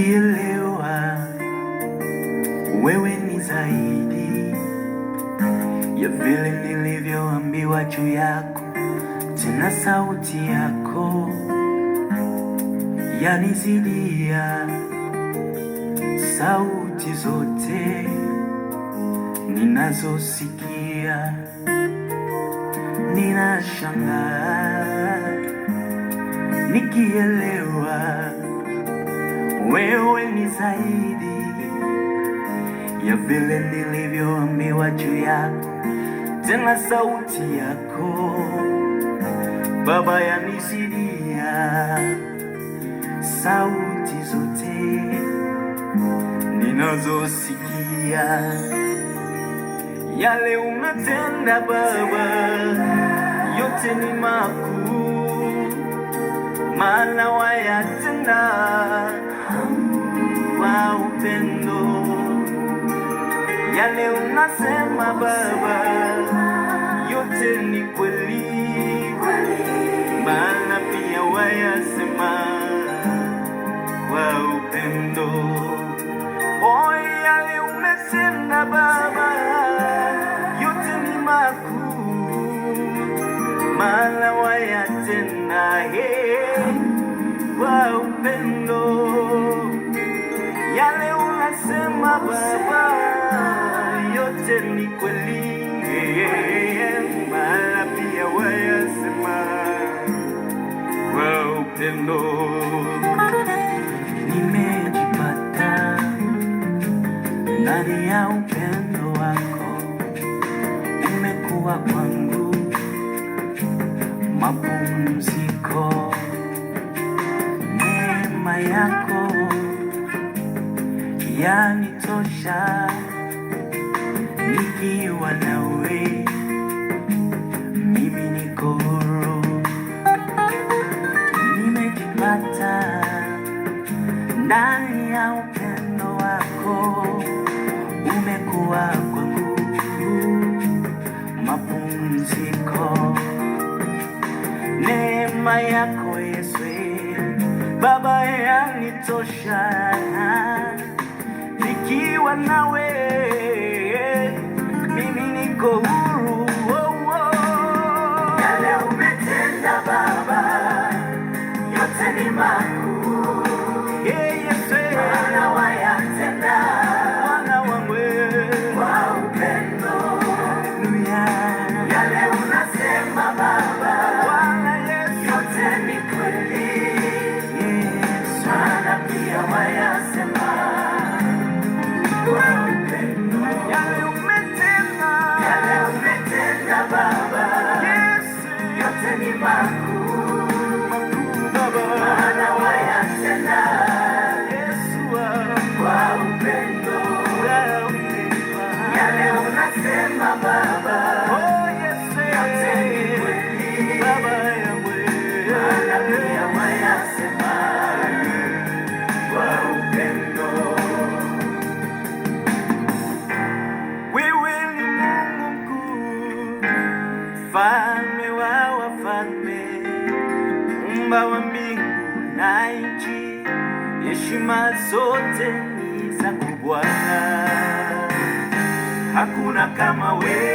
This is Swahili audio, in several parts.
nikielewa wewe ni zaidi ya vile nilivyoambiwa juu yako, tena sauti yako yanizidia sauti zote ninazosikia. Ninashangaa nikielewa wewe ni zaidi ya vile nilivyoambiwa juu yako, tena sauti yako Baba yanizidia sauti zote ninazosikia. Yale umetenda Baba yote ni makuu, maana wayatenda kwa upendo. Yale unasema Baba yote ni kweli, maana pia wayasema kwa upendo. Oh, yale umetenda Baba yote ni makuu, maana wayatenda kwa upendo. Yale unasema Baba yote ni kweli, maana pia wayasema kwa upendo. Nimejipata ndani ya upendo wako, umekuwa kwangu mapumziko. Neema yako yanitosha, nikiwa nawe mimi niko huru. Nimejipata ndani ya upendo wako, umekuwa kwangu mapumziko. Neema yako Yesu Baba yanitosha, nikiwa nawe mimi niko huru. Yale umetenda Baba yote ni makuu, Yesu maana wayatenda wana wangu kwa upendo. Yale unasema Baba yote ni kweli, maana pia wayasema kwa upendo. Yale umetenda Baba yote ni makuu, maana wayatenda kwa upendo. Yale unasema Baba yote ni kweli, maana pia wayasema kwa upendo. Wewe ni Mungu mkuu, mfalme wa wafalme, muumba wa mbingu na nchi. Heshima zote ni zako Bwana, hakuna kama wewe.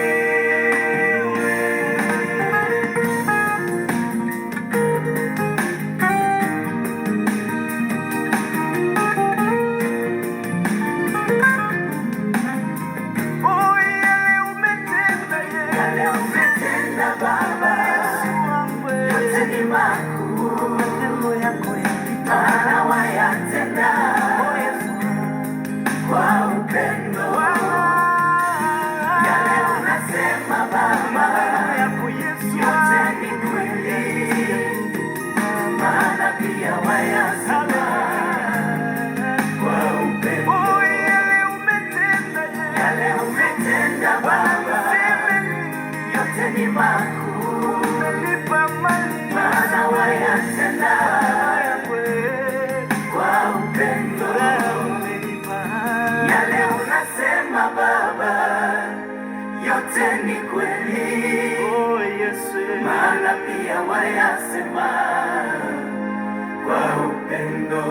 Matendo yako maana wayatenda kwa upendo. Yale unasema Baba yote ni kweli, maana pia wayasema kwa upendo. Yale umetenda Baba yote ni makuu, maana wayatenda kwa upendo. Yale unasema Baba yote ni kweli, maana pia wayasema kwa upendo.